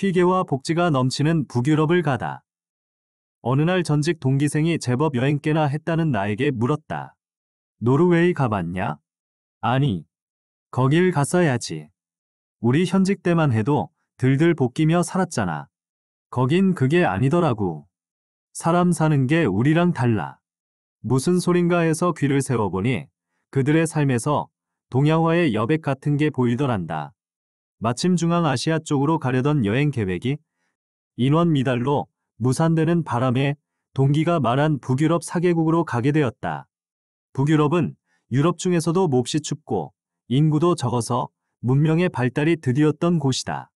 희개와 복지가 넘치는 북유럽을 가다. 어느 날 전직 동기생이 제법 여행 꽤나 했다는 나에게 물었다. 노르웨이 가봤냐? 아니, 거길 갔어야지. 우리 현직 때만 해도 들들 볶이며 살았잖아. 거긴 그게 아니더라고. 사람 사는 게 우리랑 달라. 무슨 소린가 해서 귀를 세워보니 그들의 삶에서 동양화의 여백 같은 게 보이더란다. 마침 중앙아시아 쪽으로 가려던 여행 계획이 인원 미달로 무산되는 바람에 동기가 말한 북유럽 4개국으로 가게 되었다. 북유럽은 유럽 중에서도 몹시 춥고 인구도 적어서 문명의 발달이 드디었던 곳이다.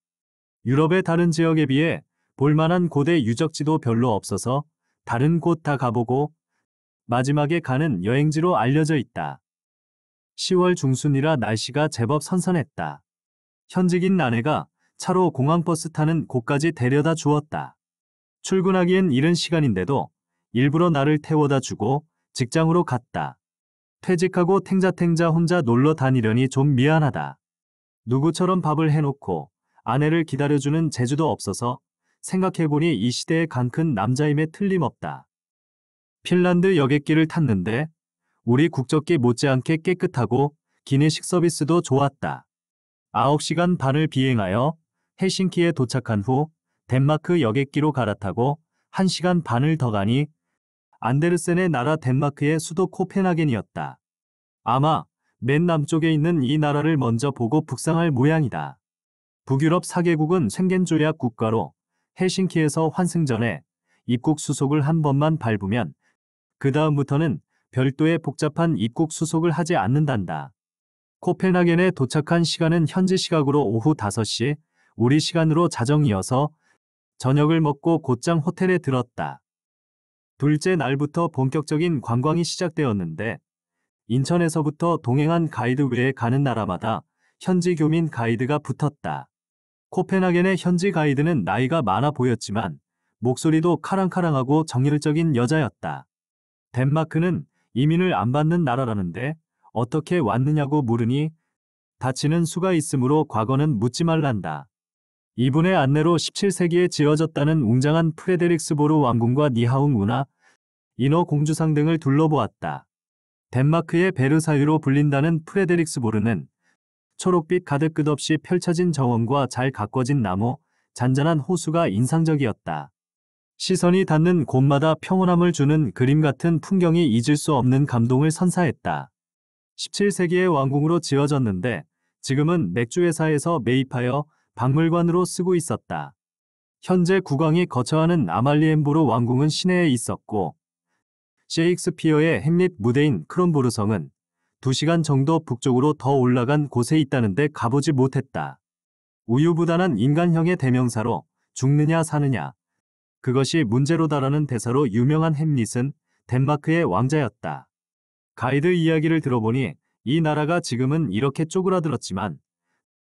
유럽의 다른 지역에 비해 볼만한 고대 유적지도 별로 없어서 다른 곳 다 가보고 마지막에 가는 여행지로 알려져 있다. 10월 중순이라 날씨가 제법 선선했다. 현직인 아내가 차로 공항버스 타는 곳까지 데려다 주었다. 출근하기엔 이른 시간인데도 일부러 나를 태워다 주고 직장으로 갔다. 퇴직하고 탱자탱자 혼자 놀러 다니려니 좀 미안하다. 누구처럼 밥을 해놓고 아내를 기다려주는 재주도 없어서 생각해보니 이 시대의 강큰 남자임에 틀림없다. 핀란드 여객기를 탔는데 우리 국적기 못지않게 깨끗하고 기내식 서비스도 좋았다. 9시간 반을 비행하여 헬싱키에 도착한 후 덴마크 여객기로 갈아타고 1시간 반을 더 가니 안데르센의 나라 덴마크의 수도 코펜하겐이었다. 아마 맨 남쪽에 있는 이 나라를 먼저 보고 북상할 모양이다. 북유럽 4개국은 생겐 조약 국가로 헬싱키에서 환승 전에 입국 수속을 한 번만 밟으면 그 다음부터는 별도의 복잡한 입국 수속을 하지 않는단다. 코펜하겐에 도착한 시간은 현지 시각으로 오후 5시, 우리 시간으로 자정이어서 저녁을 먹고 곧장 호텔에 들었다. 둘째 날부터 본격적인 관광이 시작되었는데 인천에서부터 동행한 가이드 외에 가는 나라마다 현지 교민 가이드가 붙었다. 코펜하겐의 현지 가이드는 나이가 많아 보였지만 목소리도 카랑카랑하고 정열적인 여자였다. 덴마크는 이민을 안 받는 나라라는데 어떻게 왔느냐고 물으니 다치는 수가 있으므로 과거는 묻지 말란다. 이분의 안내로 17세기에 지어졌다는 웅장한 프레데릭스보르 왕궁과 니하웅 운하, 인어 공주상 등을 둘러보았다. 덴마크의 베르사유로 불린다는 프레데릭스보르는 초록빛 가득 끝없이 펼쳐진 정원과 잘 가꿔진 나무, 잔잔한 호수가 인상적이었다. 시선이 닿는 곳마다 평온함을 주는 그림 같은 풍경이 잊을 수 없는 감동을 선사했다. 17세기의 왕궁으로 지어졌는데 지금은 맥주회사에서 매입하여 박물관으로 쓰고 있었다. 현재 국왕이 거처하는 아말리엔보르 왕궁은 시내에 있었고 셰익스피어의 햄릿 무대인 크론보르 성은 2시간 정도 북쪽으로 더 올라간 곳에 있다는데 가보지 못했다. 우유부단한 인간형의 대명사로 죽느냐 사느냐 그것이 문제로다라는 대사로 유명한 햄릿은 덴마크의 왕자였다. 가이드 이야기를 들어보니 이 나라가 지금은 이렇게 쪼그라들었지만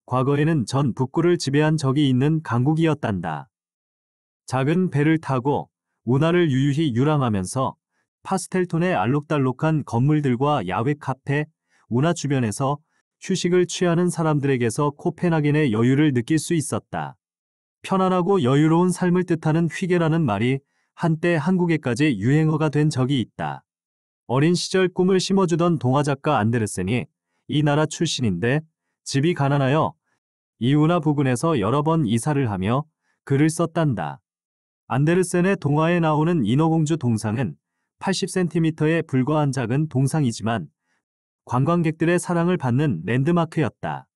과거에는 전 북구를 지배한 적이 있는 강국이었단다. 작은 배를 타고 운하를 유유히 유랑하면서 파스텔톤의 알록달록한 건물들과 야외 카페, 운하 주변에서 휴식을 취하는 사람들에게서 코펜하겐의 여유를 느낄 수 있었다. 편안하고 여유로운 삶을 뜻하는 휘게라는 말이 한때 한국에까지 유행어가 된 적이 있다. 어린 시절 꿈을 심어주던 동화작가 안데르센이 이 나라 출신인데 집이 가난하여 이운하 부근에서 여러 번 이사를 하며 글을 썼단다. 안데르센의 동화에 나오는 인어공주 동상은 80cm에 불과한 작은 동상이지만 관광객들의 사랑을 받는 랜드마크였다.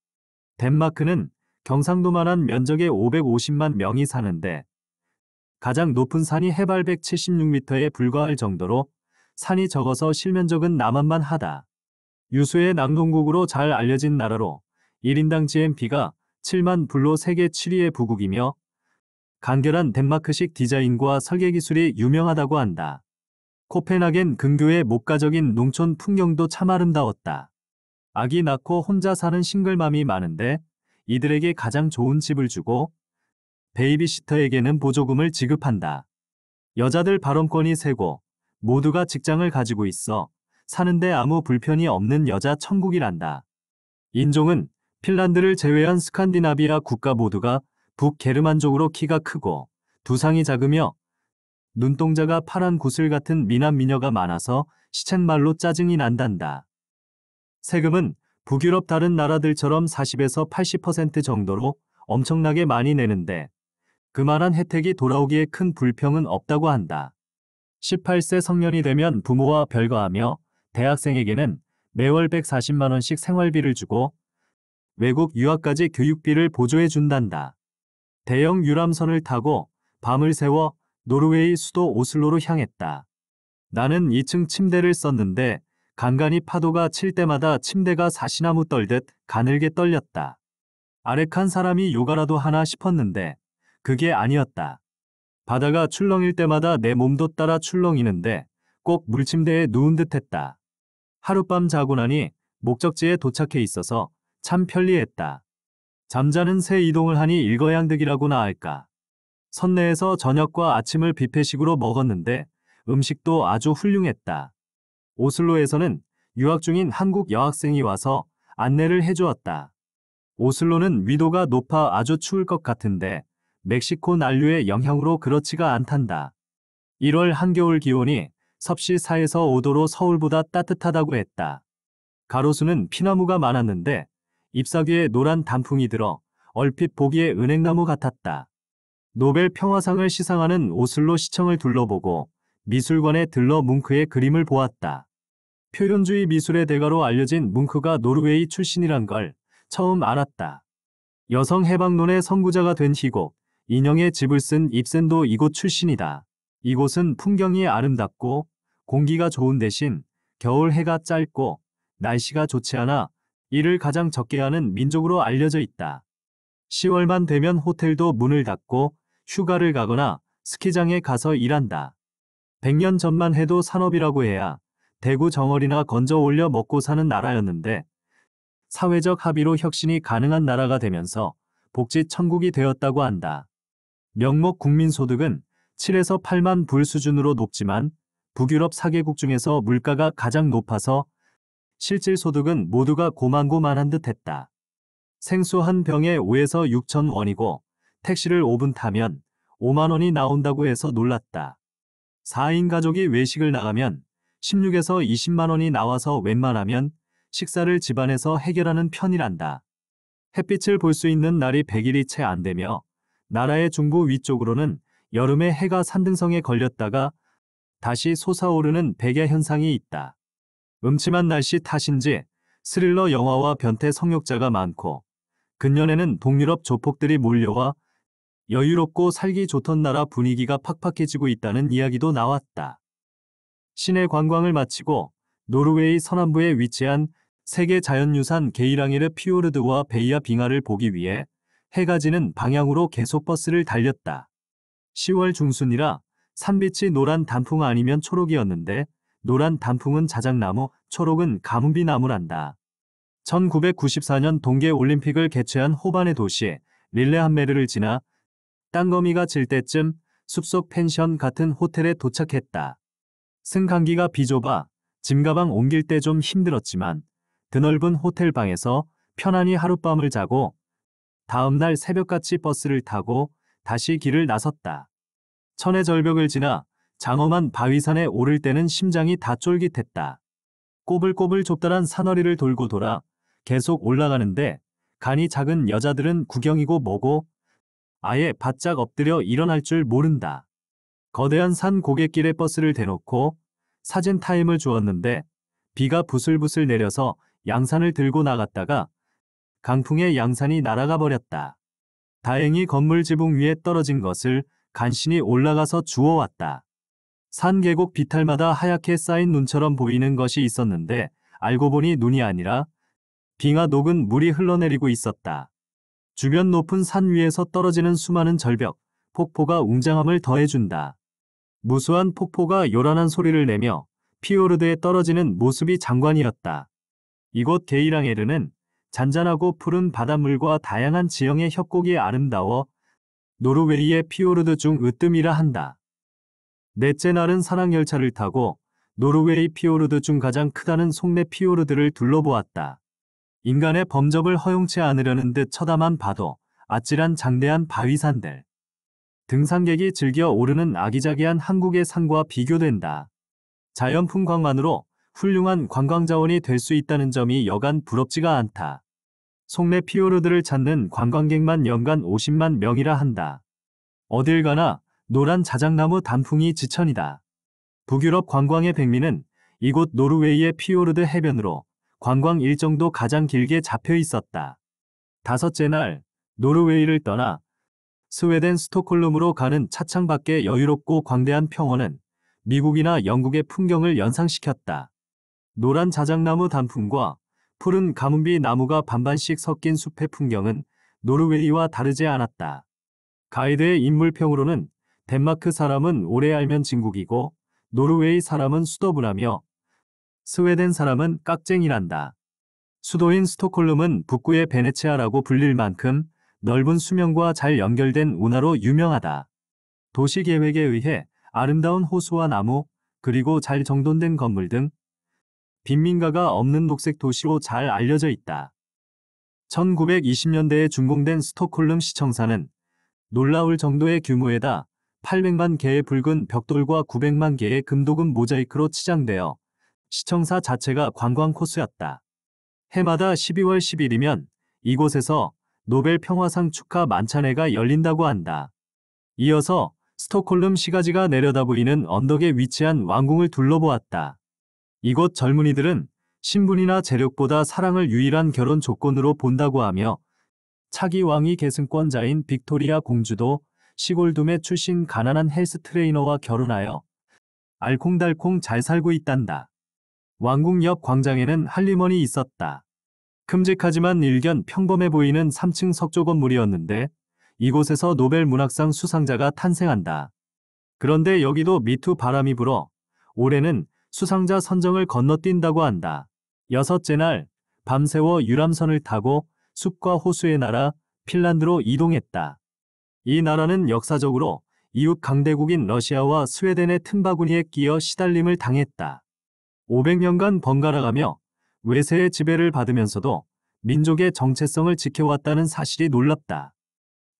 덴마크는 경상도만한 면적의 550만 명이 사는데 가장 높은 산이 해발 176m에 불과할 정도로 산이 적어서 실면적은 남한만 하다. 유수의 낙농국으로 잘 알려진 나라로 1인당 GNP가 7만 불로 세계 7위의 부국이며 간결한 덴마크식 디자인과 설계 기술이 유명하다고 한다. 코펜하겐 근교의 목가적인 농촌 풍경도 참 아름다웠다. 아기 낳고 혼자 사는 싱글맘이 많은데 이들에게 가장 좋은 집을 주고 베이비시터에게는 보조금을 지급한다. 여자들 발언권이 세고 모두가 직장을 가지고 있어 사는데 아무 불편이 없는 여자 천국이란다. 인종은 핀란드를 제외한 스칸디나비아 국가 모두가 북게르만족으로 키가 크고 두상이 작으며 눈동자가 파란 구슬 같은 미남 미녀가 많아서 시쳇말로 짜증이 난단다. 세금은 북유럽 다른 나라들처럼 40에서 80% 정도로 엄청나게 많이 내는데 그만한 혜택이 돌아오기에 큰 불평은 없다고 한다. 18세 성년이 되면 부모와 별거하며 대학생에게는 매월 140만 원씩 생활비를 주고 외국 유학까지 교육비를 보조해 준단다. 대형 유람선을 타고 밤을 새워 노르웨이 수도 오슬로로 향했다. 나는 2층 침대를 썼는데 간간히 파도가 칠 때마다 침대가 사시나무 떨듯 가늘게 떨렸다. 아렉한 사람이 요가라도 하나 싶었는데 그게 아니었다. 바다가 출렁일 때마다 내 몸도 따라 출렁이는데 꼭 물침대에 누운 듯했다. 하룻밤 자고 나니 목적지에 도착해 있어서 참 편리했다. 잠자는 새 이동을 하니 일거양득이라고나 할까. 선내에서 저녁과 아침을 뷔페식으로 먹었는데 음식도 아주 훌륭했다. 오슬로에서는 유학 중인 한국 여학생이 와서 안내를 해주었다. 오슬로는 위도가 높아 아주 추울 것 같은데 멕시코 난류의 영향으로 그렇지가 않단다. 1월 한겨울 기온이 섭씨 4에서 5도로 서울보다 따뜻하다고 했다. 가로수는 피나무가 많았는데 잎사귀에 노란 단풍이 들어 얼핏 보기에 은행나무 같았다. 노벨 평화상을 시상하는 오슬로 시청을 둘러보고 미술관에 들러 뭉크의 그림을 보았다. 표현주의 미술의 대가로 알려진 뭉크가 노르웨이 출신이란 걸 처음 알았다. 여성 해방론의 선구자가 된 희곡, 인형의 집을 쓴 입센도 이곳 출신이다. 이곳은 풍경이 아름답고 공기가 좋은 대신 겨울 해가 짧고 날씨가 좋지 않아 일을 가장 적게 하는 민족으로 알려져 있다. 10월만 되면 호텔도 문을 닫고 휴가를 가거나 스키장에 가서 일한다. 100년 전만 해도 산업이라고 해야 대구 정어리나 건져 올려 먹고 사는 나라였는데 사회적 합의로 혁신이 가능한 나라가 되면서 복지 천국이 되었다고 한다. 명목 국민소득은 7에서 8만 불 수준으로 높지만 북유럽 4개국 중에서 물가가 가장 높아서 실질 소득은 모두가 고만고만한 듯했다. 생수 한 병에 5에서 6천 원이고 택시를 5분 타면 5만 원이 나온다고 해서 놀랐다. 4인 가족이 외식을 나가면 16에서 20만 원이 나와서 웬만하면 식사를 집안에서 해결하는 편이란다. 햇빛을 볼 수 있는 날이 100일이 채 안 되며 나라의 중부 위쪽으로는 여름에 해가 산등성에 걸렸다가 다시 솟아오르는 백야 현상이 있다. 음침한 날씨 탓인지 스릴러 영화와 변태 성욕자가 많고 근년에는 동유럽 조폭들이 몰려와 여유롭고 살기 좋던 나라 분위기가 팍팍해지고 있다는 이야기도 나왔다. 시내 관광을 마치고 노르웨이 서남부에 위치한 세계 자연유산 게이랑에르 피오르드와 베이아 빙하를 보기 위해 해가 지는 방향으로 계속 버스를 달렸다. 10월 중순이라 산빛이 노란 단풍 아니면 초록이었는데 노란 단풍은 자작나무, 초록은 가뭄비나무란다. 1994년 동계올림픽을 개최한 호반의 도시 릴레함메르를 지나 땅거미가 질 때쯤 숲속 펜션 같은 호텔에 도착했다. 승강기가 비좁아 짐가방 옮길 때 좀 힘들었지만 드넓은 호텔방에서 편안히 하룻밤을 자고 다음날 새벽같이 버스를 타고 다시 길을 나섰다. 천의 절벽을 지나 장엄한 바위산에 오를 때는 심장이 다 쫄깃했다. 꼬불꼬불 좁다란 산허리를 돌고 돌아 계속 올라가는데 간이 작은 여자들은 구경이고 뭐고 아예 바짝 엎드려 일어날 줄 모른다. 거대한 산 고갯길에 버스를 대놓고 사진 타임을 주었는데 비가 부슬부슬 내려서 양산을 들고 나갔다가 강풍에 양산이 날아가 버렸다. 다행히 건물 지붕 위에 떨어진 것을 간신히 올라가서 주워왔다. 산 계곡 비탈마다 하얗게 쌓인 눈처럼 보이는 것이 있었는데 알고 보니 눈이 아니라 빙하 녹은 물이 흘러내리고 있었다. 주변 높은 산 위에서 떨어지는 수많은 절벽, 폭포가 웅장함을 더해준다. 무수한 폭포가 요란한 소리를 내며 피오르드에 떨어지는 모습이 장관이었다. 이곳 게이랑에르는 잔잔하고 푸른 바닷물과 다양한 지형의 협곡이 아름다워 노르웨이의 피오르드 중 으뜸이라 한다. 넷째 날은 산악열차를 타고 노르웨이 피오르드 중 가장 크다는 속내 피오르드를 둘러보았다. 인간의 범접을 허용치 않으려는 듯 쳐다만 봐도 아찔한 장대한 바위산들. 등산객이 즐겨 오르는 아기자기한 한국의 산과 비교된다. 자연 풍광만으로 훌륭한 관광자원이 될 수 있다는 점이 여간 부럽지가 않다. 속내 피오르드를 찾는 관광객만 연간 50만 명이라 한다. 어딜 가나 노란 자작나무 단풍이 지천이다. 북유럽 관광의 백미는 이곳 노르웨이의 피오르드 해변으로 관광 일정도 가장 길게 잡혀 있었다. 다섯째 날 노르웨이를 떠나 스웨덴 스톡홀름으로 가는 차창 밖의 여유롭고 광대한 평원은 미국이나 영국의 풍경을 연상시켰다. 노란 자작나무 단풍과 푸른 가문비 나무가 반반씩 섞인 숲의 풍경은 노르웨이와 다르지 않았다. 가이드의 인물평으로는 덴마크 사람은 오래 알면 진국이고 노르웨이 사람은 수더분하며 스웨덴 사람은 깍쟁이란다. 수도인 스톡홀름은 북구의 베네치아라고 불릴 만큼 넓은 수면과 잘 연결된 운하로 유명하다. 도시계획에 의해 아름다운 호수와 나무, 그리고 잘 정돈된 건물 등 빈민가가 없는 녹색 도시로 잘 알려져 있다. 1920년대에 준공된 스톡홀름 시청사는 놀라울 정도의 규모에다 800만 개의 붉은 벽돌과 900만 개의 금도금 모자이크로 치장되어 시청사 자체가 관광 코스였다. 해마다 12월 10일이면 이곳에서 노벨 평화상 축하 만찬회가 열린다고 한다. 이어서 스톡홀름 시가지가 내려다 보이는 언덕에 위치한 왕궁을 둘러보았다. 이곳 젊은이들은 신분이나 재력보다 사랑을 유일한 결혼 조건으로 본다고 하며 차기 왕위 계승권자인 빅토리아 공주도 시골둠에 출신 가난한 헬스 트레이너와 결혼하여 알콩달콩 잘 살고 있단다. 왕궁 옆 광장에는 할리먼이 있었다. 큼직하지만 일견 평범해 보이는 3층 석조 건물이었는데 이곳에서 노벨 문학상 수상자가 탄생한다. 그런데 여기도 미투 바람이 불어 올해는 수상자 선정을 건너뛴다고 한다. 여섯째 날 밤새워 유람선을 타고 숲과 호수의 나라 핀란드로 이동했다. 이 나라는 역사적으로 이웃 강대국인 러시아와 스웨덴의 틈바구니에 끼어 시달림을 당했다. 500년간 번갈아가며 외세의 지배를 받으면서도 민족의 정체성을 지켜왔다는 사실이 놀랍다.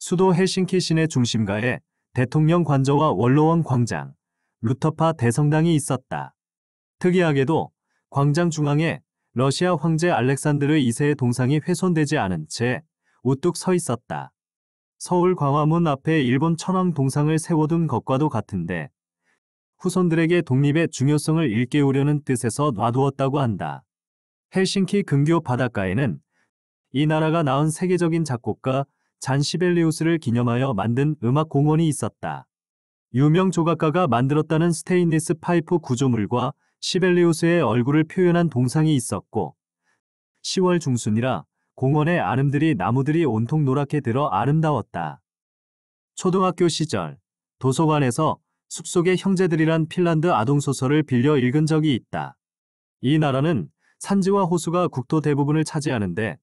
수도 헬싱키 시내 중심가에 대통령 관저와 원로원 광장, 루터파 대성당이 있었다. 특이하게도 광장 중앙에 러시아 황제 알렉산드르 2세의 동상이 훼손되지 않은 채 우뚝 서 있었다. 서울 광화문 앞에 일본 천황 동상을 세워둔 것과도 같은데 후손들에게 독립의 중요성을 일깨우려는 뜻에서 놔두었다고 한다. 헬싱키 근교 바닷가에는 이 나라가 낳은 세계적인 작곡가 잔 시벨리우스를 기념하여 만든 음악공원이 있었다. 유명 조각가가 만들었다는 스테인리스 파이프 구조물과 시벨리우스의 얼굴을 표현한 동상이 있었고 10월 중순이라 공원의 아름드리 나무들이 온통 노랗게 들어 아름다웠다. 초등학교 시절 도서관에서 숲속의 형제들이란 핀란드 아동소설을 빌려 읽은 적이 있다. 이 나라는 산지와 호수가 국토 대부분을 차지하는데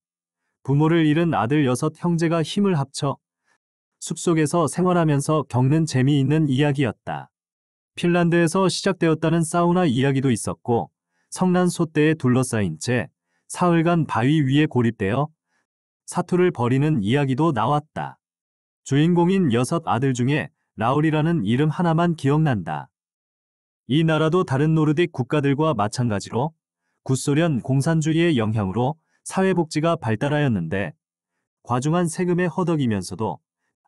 부모를 잃은 아들 6 형제가 힘을 합쳐 숲속에서 생활하면서 겪는 재미있는 이야기였다. 핀란드에서 시작되었다는 사우나 이야기도 있었고 성난 솥대에 둘러싸인 채 사흘간 바위 위에 고립되어 사투를 벌이는 이야기도 나왔다. 주인공인 6 아들 중에 라울이라는 이름 하나만 기억난다. 이 나라도 다른 노르딕 국가들과 마찬가지로 구소련 공산주의의 영향으로 사회복지가 발달하였는데 과중한 세금에 허덕이면서도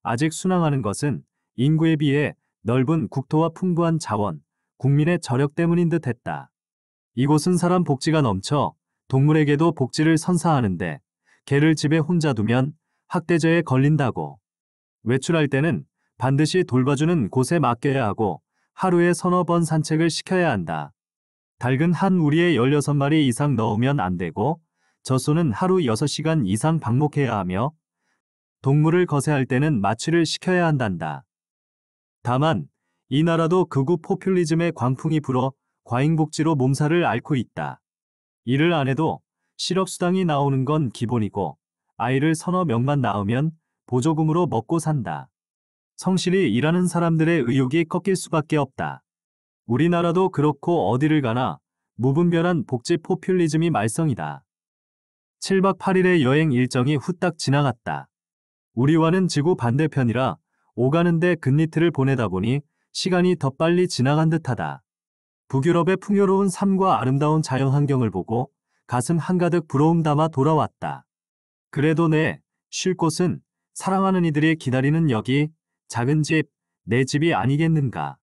아직 순항하는 것은 인구에 비해 넓은 국토와 풍부한 자원, 국민의 저력 때문인 듯 했다. 이곳은 사람 복지가 넘쳐 동물에게도 복지를 선사하는데 개를 집에 혼자 두면 학대죄에 걸린다고. 외출할 때는 반드시 돌봐주는 곳에 맡겨야 하고 하루에 서너 번 산책을 시켜야 한다. 닭은 한 우리에 16마리 이상 넣으면 안 되고 젖소는 하루 6시간 이상 방목해야 하며 동물을 거세할 때는 마취를 시켜야 한단다. 다만 이 나라도 극우 포퓰리즘의 광풍이 불어 과잉복지로 몸살을 앓고 있다. 일을 안 해도 실업수당이 나오는 건 기본이고 아이를 서너 명만 낳으면 보조금으로 먹고 산다. 성실히 일하는 사람들의 의욕이 꺾일 수밖에 없다. 우리나라도 그렇고 어디를 가나 무분별한 복지 포퓰리즘이 말썽이다. 7박 8일의 여행 일정이 후딱 지나갔다. 우리와는 지구 반대편이라 오가는데 근니트를 보내다 보니 시간이 더 빨리 지나간 듯하다. 북유럽의 풍요로운 삶과 아름다운 자연환경을 보고 가슴 한가득 부러움 담아 돌아왔다. 그래도 쉴 곳은 사랑하는 이들이 기다리는 여기, 작은 집, 내 집이 아니겠는가.